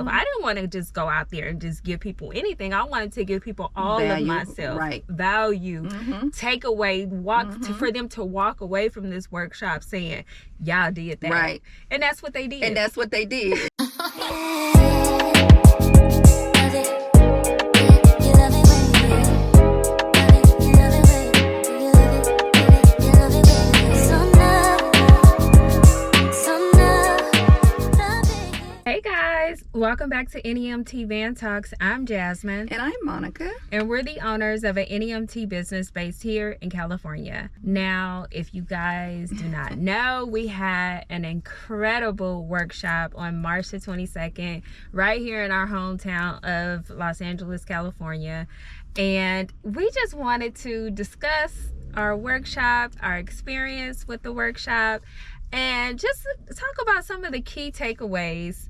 myself. I didn't want to just go out there and just give people anything. I wanted to give people all of myself, value, takeaway, for them to walk away from this workshop saying, y'all did that. Right. And that's what they did. And that's what they did. Hey guys, welcome back to NEMT Van Talks. I'm Jasmine. And I'm Monica. And we're the owners of an NEMT business based here in California. Now, if you guys do not know, we had an incredible workshop on March the 22nd, right here in our hometown of Los Angeles, California. And we just wanted to discuss our workshop, our experience with the workshop, and just talk about some of the key takeaways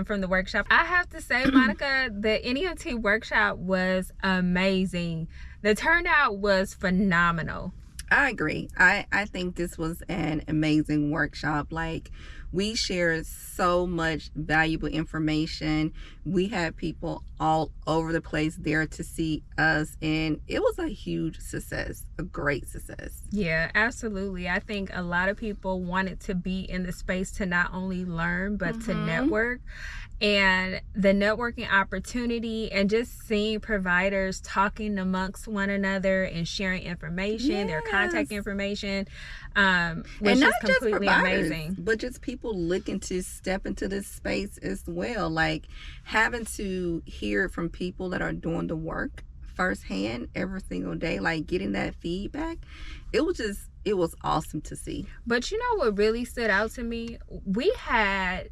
from the workshop. I have to say, Monica, the NEMT workshop was amazing. The turnout was phenomenal. I agree. I think this was an amazing workshop. Like, we shared so much valuable information. We had people all over the place there to see us, and it was a huge success, a great success. Yeah, absolutely. I think a lot of people wanted to be in the space to not only learn, but to network. And the networking opportunity and just seeing providers talking amongst one another and sharing information, their contact information, which is completely amazing. But just people looking to step into this space as well, like having to hear from people that are doing the work firsthand every single day, like getting that feedback. It was awesome to see. But you know what really stood out to me? We had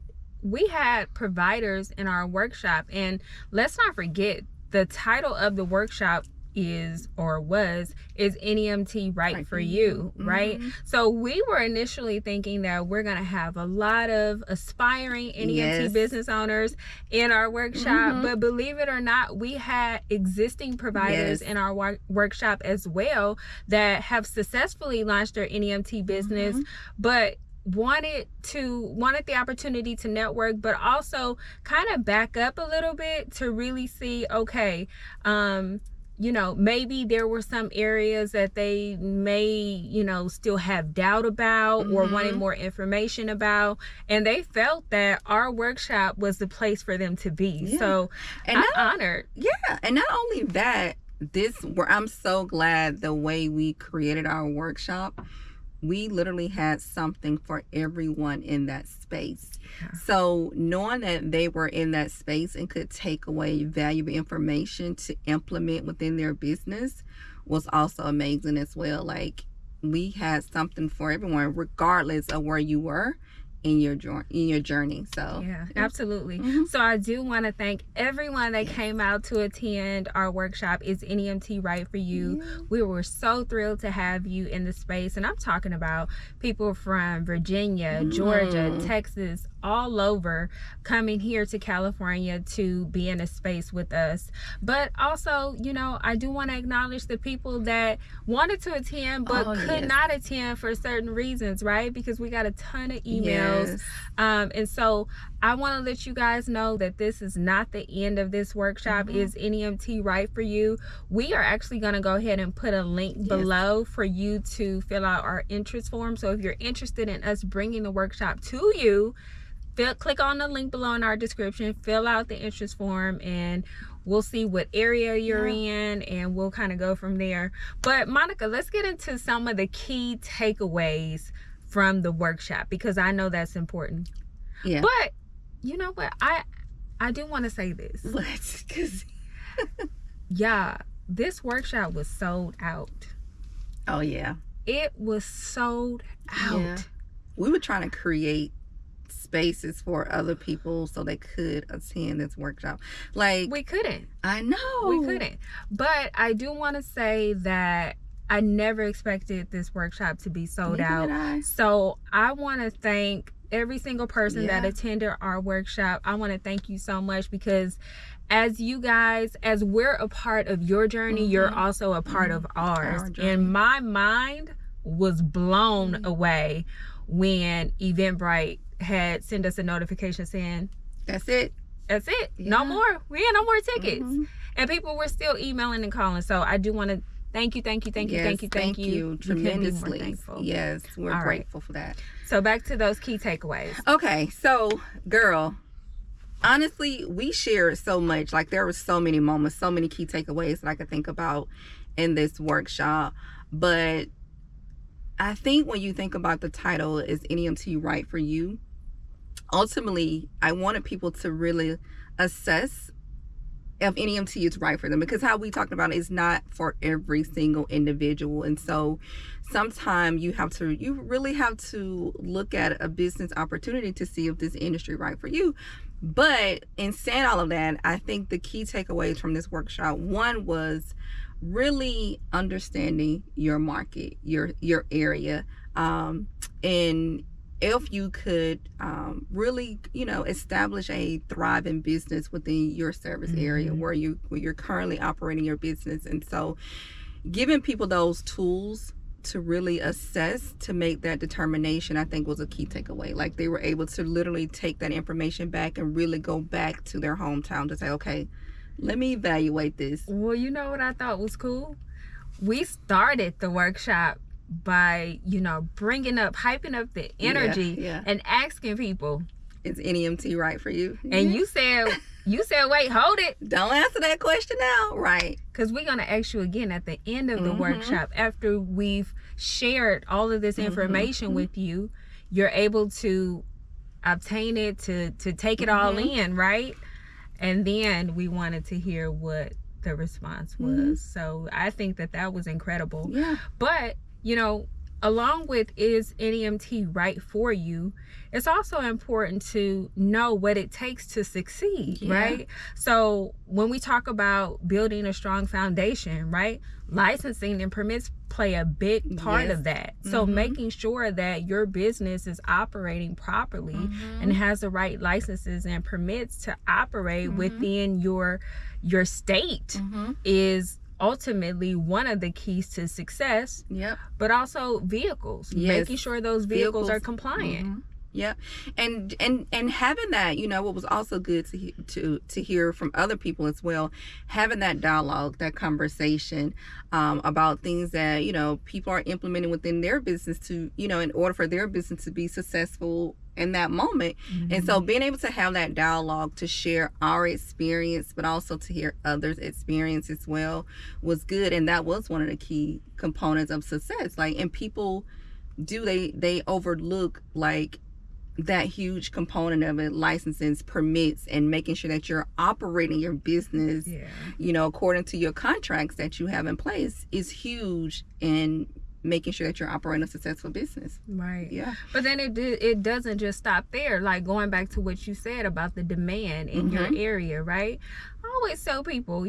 providers in our workshop, and let's not forget the title of the workshop was NEMT Right For You, right? So we were initially thinking that we're going to have a lot of aspiring NEMT business owners in our workshop, but believe it or not, we had existing providers in our workshop as well that have successfully launched their NEMT business, but wanted the opportunity to network, but also kind of back up a little bit to really see, okay, you know, maybe there were some areas that they may, you know, still have doubt about or wanted more information about. And they felt that our workshop was the place for them to be. So I'm honored. Yeah. And not only that, I'm so glad the way we created our workshop, we literally had something for everyone in that space. So knowing that they were in that space and could take away valuable information to implement within their business was also amazing as well. Like, we had something for everyone, regardless of where you were in your journey. So yeah, absolutely. So I do want to thank everyone that came out to attend our workshop. Is NEMT Right For You? We were so thrilled to have you in the space, and I'm talking about people from Virginia, Georgia, Texas, all over, coming here to California to be in a space with us. But also, you know, I do want to acknowledge the people that wanted to attend but could not attend for certain reasons, right? Because we got a ton of emails. And so I want to let you guys know that this is not the end of this workshop. Is NEMT Right For You? We are actually going to go ahead and put a link below for you to fill out our interest form. So if you're interested in us bringing the workshop to you, click on the link below in our description, fill out the interest form, and we'll see what area you're in, and we'll kind of go from there. But Monica, let's get into some of the key takeaways from the workshop, because I know that's important. But you know what, I do want to say this. What? This workshop was sold out. Oh yeah, it was sold out. We were trying to create spaces for other people so they could attend this workshop. Like, we couldn't. I know we couldn't. But I do want to say that I never expected this workshop to be sold out. So I want to thank every single person that attended our workshop. I want to thank you so much, because as you guys, as we're a part of your journey, you're also a part of ours. And my mind was blown away when Eventbrite had sent us a notification saying, that's it. That's it. Yeah. No more. We had no more tickets. Mhm. And people were still emailing and calling. So I do want to thank you. Yes, thank you We couldn't be more tremendously. thankful. Yes, we're All right. grateful for that. So back to those key takeaways. Okay, so girl, honestly, we shared so much. Like, there were so many moments, so many key takeaways that I could think about in this workshop. But I think when you think about the title, is NEMT right for you? Ultimately, I wanted people to really assess if NEMT is right for them, because how we talked about it is not for every single individual. And so sometimes you really have to look at a business opportunity to see if this industry right for you. But in saying all of that, I think the key takeaways from this workshop, one was really understanding your market, your area, and if you could really, establish a thriving business within your service area where you're currently operating your business. And so giving people those tools to really assess, to make that determination, I think was a key takeaway. Like, they were able to literally take that information back and really go back to their hometown to say, okay, let me evaluate this. Well, you know what I thought was cool? We started the workshop by, hyping up the energy and asking people, is NEMT right for you? And you said, wait, hold it. Don't answer that question now. Right. Because we're going to ask you again at the end of the workshop, after we've shared all of this information with you. You're able to obtain it, to take it all in, right? And then we wanted to hear what the response was. So I think that was incredible. Yeah. But, along with is NEMT right for you, it's also important to know what it takes to succeed, right? So when we talk about building a strong foundation, right, licensing and permits play a big part of that. So making sure that your business is operating properly and has the right licenses and permits to operate within your state is ultimately one of the keys to success. But also vehicles, making sure those vehicles are compliant. And having that, what was also good to hear from other people as well, having that dialogue, that conversation about things that people are implementing within their business to in order for their business to be successful in that moment. And so being able to have that dialogue to share our experience, but also to hear others' experience as well, was good. And that was one of the key components of success. Like, and people they overlook like that huge component of it, licenses, permits, and making sure that you're operating your business according to your contracts that you have in place is huge in making sure that you're operating a successful business. Right. Yeah. But then it doesn't just stop there. Like, going back to what you said about the demand in your area, right? I always tell people,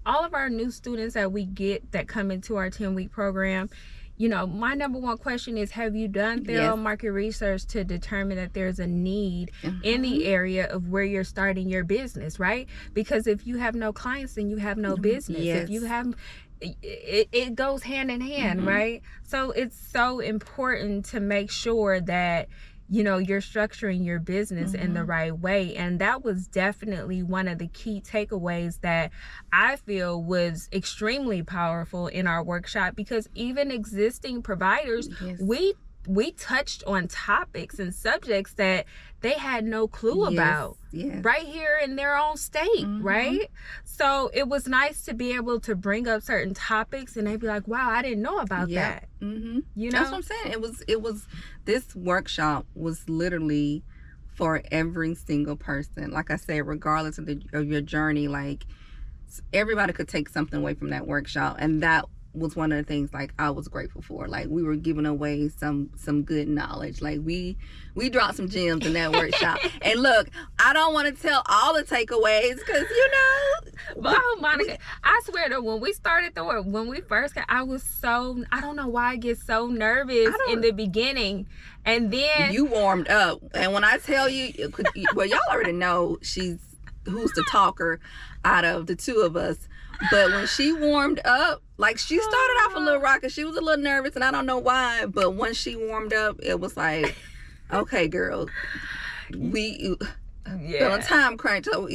all of our new students that we get that come into our 10-week program, my number one question is, have you done thorough market research to determine that there's a need in the area of where you're starting your business, right? Because if you have no clients, then you have no business. If you have, it goes hand in hand, right? So it's so important to make sure that you're structuring your business in the right way. And that was definitely one of the key takeaways that I feel was extremely powerful in our workshop, because even existing providers, we touched on topics and subjects that they had no clue about right here in their own state, right? So it was nice to be able to bring up certain topics and they'd be like, wow, I didn't know about that. That's what I'm saying. It was this workshop was literally for every single person. Like I said, regardless of your journey, like, everybody could take something away from that workshop, and that was one of the things like I was grateful for. Like, we were giving away some good knowledge. Like, we dropped some gems in that workshop. And look, I don't want to tell all the takeaways because oh, Monica, I swear that when we started when we first got, I don't know why I get so nervous in the beginning, and then you warmed up. And when I tell you, well, y'all already know who's the talker out of the two of us. But when she warmed up, like, she started off a little rocky. She was a little nervous, and I don't know why. But once she warmed up, it was like, okay, girl, feeling time crunch. So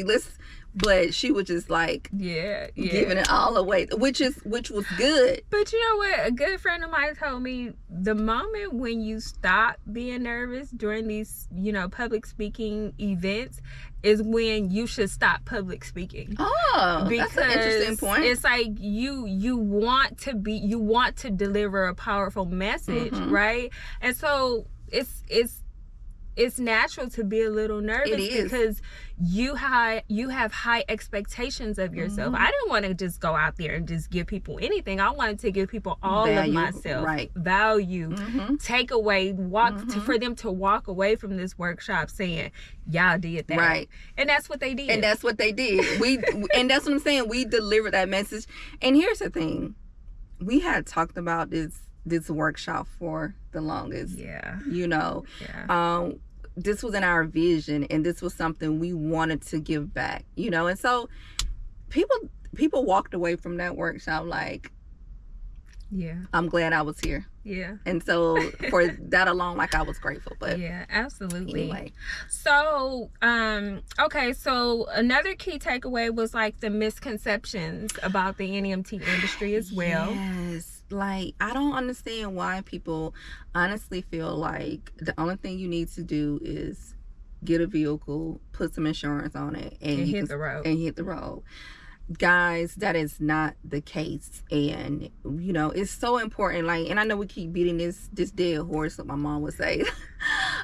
but she was just like giving it all away, which was good. But you know what? A good friend of mine told me the moment when you stop being nervous during these, public speaking events is when you should stop public speaking. Oh, because that's an interesting point. It's like you want to deliver a powerful message, right? And so it's natural to be a little nervous because you have high expectations of yourself. I didn't want to just go out there and just give people anything. I wanted to give people all of myself, value, take away, for them to walk away from this workshop saying, y'all did that. Right. And that's what they did. And that's what I'm saying. We delivered that message. And here's the thing. We had talked about this workshop for the longest. Yeah. This was in our vision, and this was something we wanted to give back, and so people walked away from that workshop like, I'm glad I was here. And so for that alone, like, I was grateful. But absolutely. Anyway, so okay, so another key takeaway was like the misconceptions about the NEMT industry as well. Yes. Like, I don't understand why people honestly feel like the only thing you need to do is get a vehicle, put some insurance on it, and hit the road. Guys, that is not the case. And it's so important. Like, and I know we keep beating this dead horse, like my mom would say.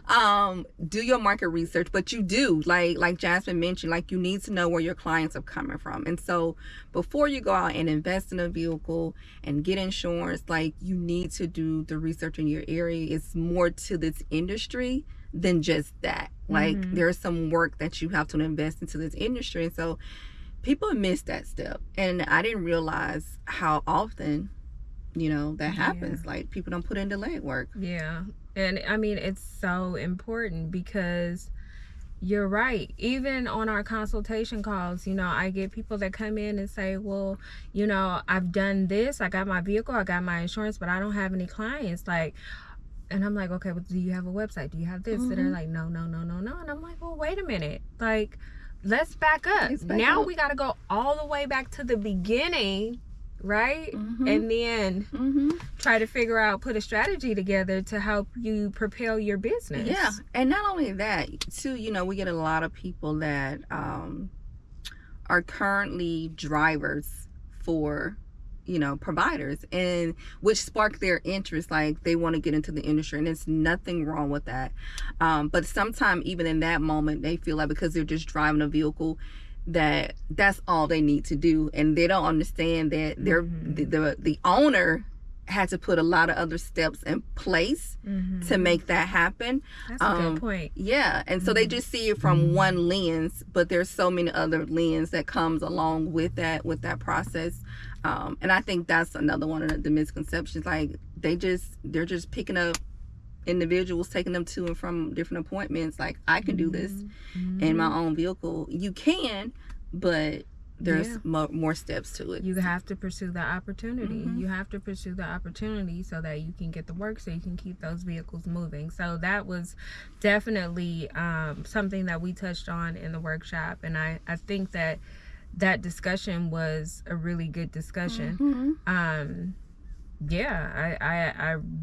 Do your market research, but you do, like Jasmine mentioned, like, you need to know where your clients are coming from. And so before you go out and invest in a vehicle and get insurance, like, you need to do the research in your area. It's more to this industry than just that. Like, there's some work that you have to invest into this industry. And so people miss that step, and I didn't realize how often that happens. Like, people don't put in the legwork. And I mean, it's so important because you're right. Even on our consultation calls, I get people that come in and say, well, I've done this, I got my vehicle, I got my insurance, but I don't have any clients. Like, and I'm like, okay, well, do you have a website, do you have this? And they're like, no. And I'm like, well, wait a minute, like, let's back up. We got to go all the way back to the beginning, right? And then try to figure out, put a strategy together to help you propel your business. Yeah. And not only that, too, we get a lot of people that are currently drivers for providers, and which spark their interest, like, they want to get into the industry, and there's nothing wrong with that. But sometimes even in that moment, they feel like because they're just driving a vehicle, that's all they need to do, and they don't understand that they're the owner had to put a lot of other steps in place to make that happen. That's a good point. Yeah. And so they just see it from one lens, but there's so many other lenses that comes along with that process. And I think that's another one of the misconceptions. Like, they're just picking up individuals, taking them to and from different appointments. Like, I can do this in my own vehicle. You can, but there's more steps to it. You have to pursue the opportunity. You have to pursue the opportunity so that you can get the work, so you can keep those vehicles moving. So that was definitely something that we touched on in the workshop, and I think that discussion was a really good discussion. I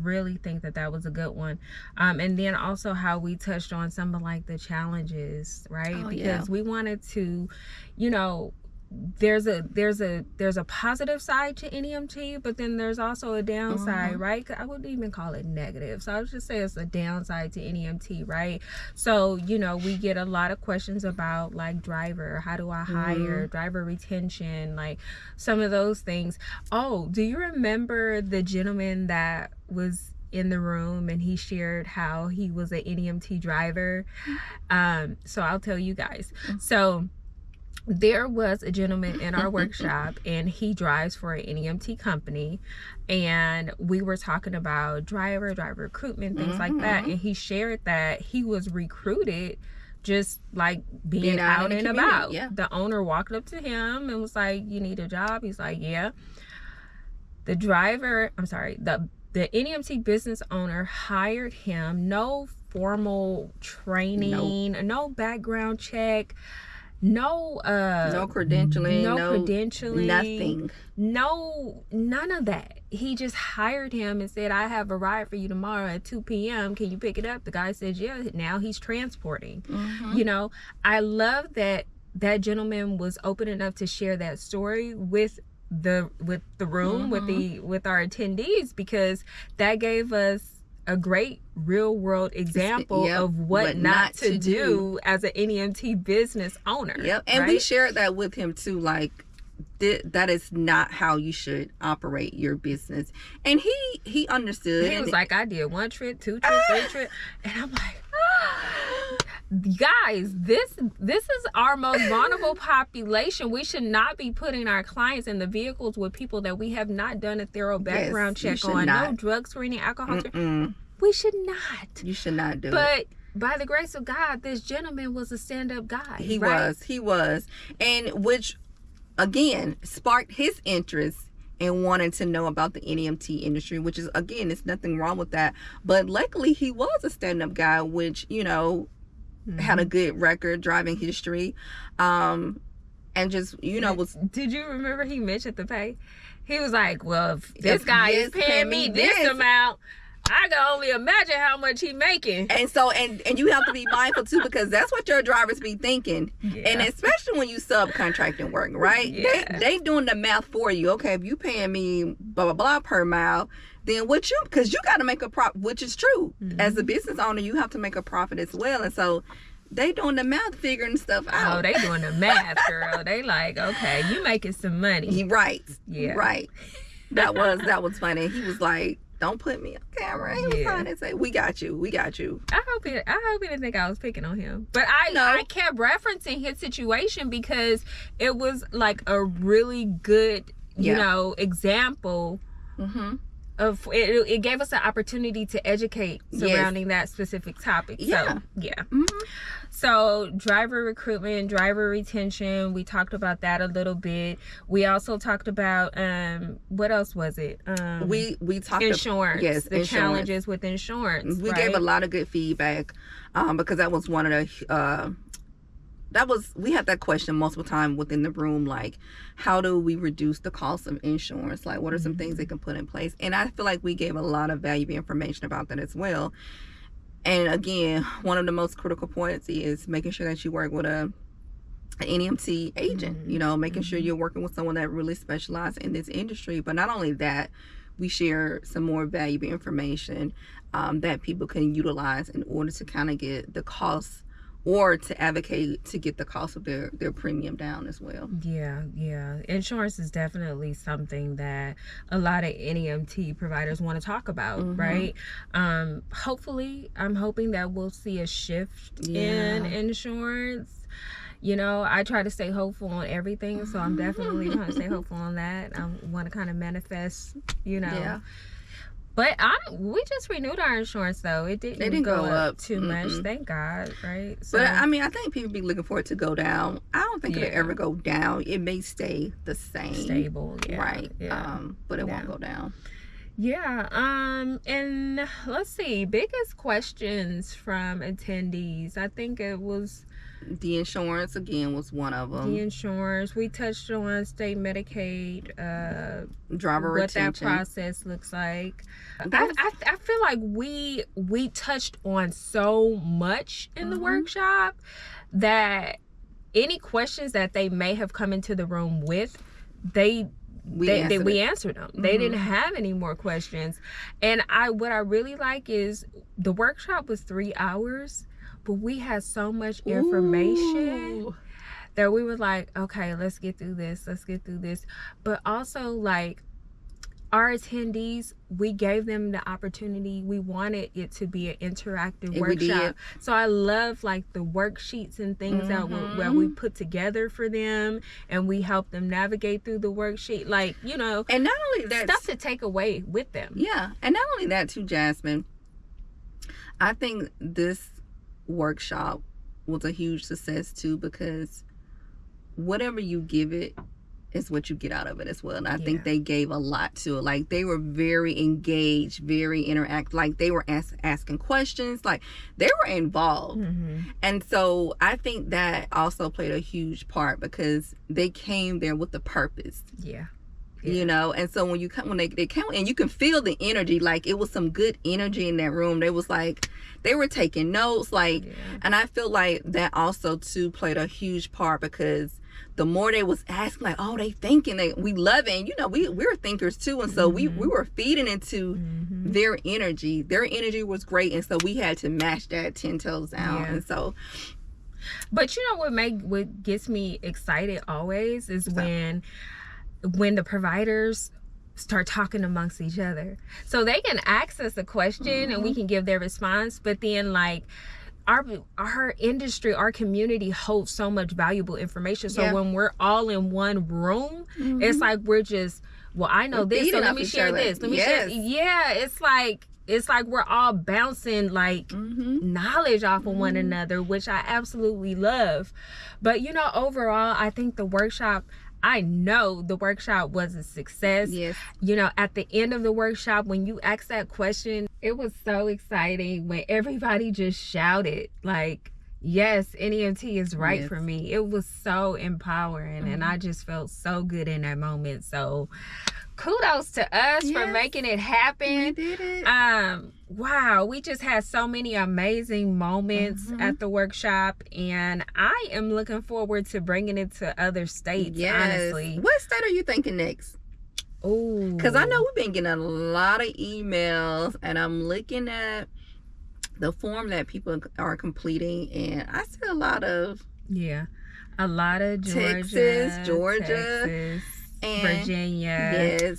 really think that was a good one. And then also how we touched on some of, like, the challenges, right? Because we wanted to, there's a positive side to NEMT, but then there's also a downside, right? I wouldn't even call it negative. So I would just say it's a downside to NEMT, right? So, we get a lot of questions about, like, driver, how do I hire, driver retention, like, some of those things. Oh, do you remember the gentleman that was in the room and he shared how he was an NEMT driver? So I'll tell you guys. So there was a gentleman in our workshop, and he drives for an NEMT company, and we were talking about driver recruitment, things like that, and he shared that he was recruited just like being out and about. The owner walked up to him and was like, you need a job? He's like, yeah. The NEMT business owner hired him, no formal training, no background check, no credentialing, credentialing, nothing. None of that. He just hired him and said, I have a ride for you tomorrow at 2 p.m. Can you pick it up? The guy says, yeah. Now he's transporting. You know, I love that gentleman was open enough to share that story with the room, with our attendees, because that gave us a great real world example of what not to do as an NEMT business owner. And right? we shared that with him too, like that is not how you should operate your business. And he understood. He was like, I did 1 trip, 2 trips, 3 trips, and I'm like, guys, this is our most vulnerable population. We should not be putting our clients in the vehicles with people that we have not done a thorough background check on. No drug screening, alcohol screening. We should not. You should not do but by the grace of God, this gentleman was a stand-up guy. He was. And which, again, sparked his interest in wanting to know about the NEMT industry, which is, again, there's nothing wrong with that. But luckily, he was a stand-up guy, which, you know, had a good record, driving history. And just, you know, was... Did you remember he mentioned the pay? He was like, well, if this guy is paying me this amount... I can only imagine how much he making. And so, and you have to be mindful too, because that's what your drivers be thinking. And especially when you subcontracting work, right? They doing the math for you. Okay, if you paying me blah blah blah per mile, then what you, because you got to make a profit, which is true. As a business owner, you have to make a profit as well. And so they doing the math, figuring stuff out. Oh, they doing the math, girl. They like, okay, you making some money. Right. Yeah. Right. That was funny. He was like, don't put me on camera. He was trying to say, we got you. I hope he didn't think I was picking on him. But I kept referencing his situation because it was like a really good, you know, example of it. It gave us an opportunity to educate surrounding that specific topic. So So driver recruitment, driver retention, we talked about that a little bit. We also talked about what else was it? We talked insurance. Yes, the challenges with insurance. We gave a lot of good feedback because that was one of the we had that question multiple times within the room, like, how do we reduce the cost of insurance? Like, what are some things they can put in place? And I feel like we gave a lot of valuable information about that as well. And again, one of the most critical points is making sure that you work with an NEMT agent, you know, making sure you're working with someone that really specializes in this industry. But not only that, we share some more valuable information that people can utilize in order to kind of get the cost, or to advocate to get the cost of their premium down as well. Yeah. Insurance is definitely something that a lot of NEMT providers want to talk about, right? Hopefully, I'm hoping that we'll see a shift in insurance. You know, I try to stay hopeful on everything, so I'm definitely trying to stay hopeful on that. I want to kind of manifest, you know. Yeah. But we just renewed our insurance, though. It didn't go up too much, thank God, right? So, but I mean, I think people be looking for it to go down. I don't think it'll ever go down. It may stay the same, stable, right? But it won't go down. Yeah. And let's see, biggest questions from attendees. I think it was the insurance, again, was one of them. The insurance. We touched on state Medicaid, driver retention, what that process looks like. I feel like we touched on so much in the workshop that any questions that they may have come into the room with, we answered them. They didn't have any more questions. And what I really like is the workshop was 3 hours, but we had so much information that we were like, okay, let's get through this. But also, like, our attendees, we gave them the opportunity. We wanted it to be an interactive workshop. So I love, like, the worksheets and things that we put together for them, and we help them navigate through the worksheet, like, you know, and not only that, stuff to take away with them. Yeah, and not only that too, Jasmine, I think this workshop was a huge success too, because whatever you give it, is what you get out of it as well. And I Yeah. think they gave a lot to it. Like, they were very engaged, very interactive. Like, they were asking questions. Like, they were involved. And so I think that also played a huge part, because they came there with a purpose. Yeah. You know, and so when they come, and you can feel the energy, like it was some good energy in that room. They was like, they were taking notes, like, and I feel like that also too played a huge part, because the more they was asking, like, oh, they thinking, we love it. And, you know, we're thinkers too, and so we were feeding into their energy. Their energy was great, and so we had to match that 10 toes down. And so, but you know what gets me excited always is when the providers start talking amongst each other. So they can ask us a question and we can give their response, but then like our industry, our community holds so much valuable information. So when we're all in one room, it's like we're just, well, I know this, so let me share this. Let me share. Yeah, it's like we're all bouncing like knowledge off of one another, which I absolutely love. But you know, overall, I think I know the workshop was a success. Yes. You know, at the end of the workshop, when you asked that question, it was so exciting when everybody just shouted like, yes, NEMT is right for me. It was so empowering, and I just felt so good in that moment. So kudos to us for making it happen. We did it. Wow, we just had so many amazing moments at the workshop, and I am looking forward to bringing it to other states, honestly. What state are you thinking next? Oh, because I know we've been getting a lot of emails, and I'm looking at the form that people are completing, and I see a lot of Georgia, Texas, and Virginia.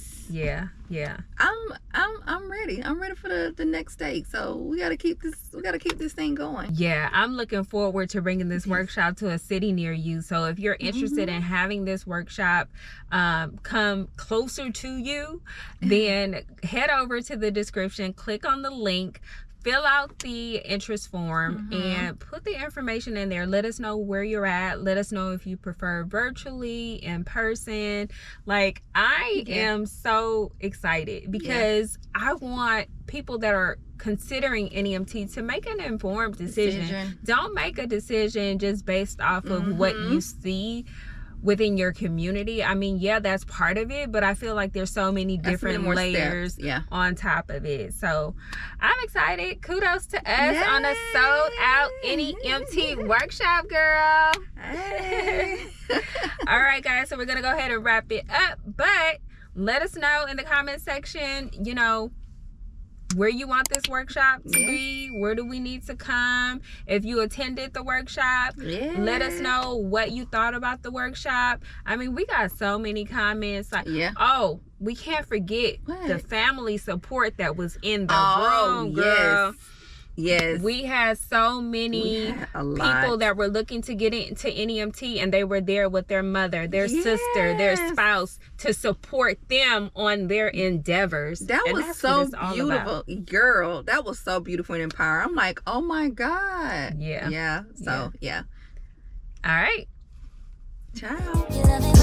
I'm ready. I'm ready for the next state. So we gotta keep this thing going. I'm looking forward to bringing this workshop to a city near you. So if you're interested in having this workshop come closer to you, then head over to the description, click on the link, fill out the interest form, and put the information in there. Let us know where you're at. Let us know if you prefer virtually, in person. Like, I am so excited, because I want people that are considering NEMT to make an informed decision. Don't make a decision just based off of what you see within your community. I mean, that's part of it, but I feel like there's so many different layers on top of it. So I'm excited. Kudos to us on a sold out NEMT workshop, girl. Hey. All right, guys, so we're gonna go ahead and wrap it up, but let us know in the comment section, you know, where you want this workshop to be. Where do we need to come? If you attended the workshop, let us know what you thought about the workshop. I mean, we got so many comments like, oh, we can't forget the family support that was in the room, girl. Yes. We had so many people that were looking to get into NEMT, and they were there with their mother, their sister, their spouse, to support them on their endeavors. That was so beautiful, girl. That was so beautiful and empowering. I'm like, oh my God. So, All right. Ciao.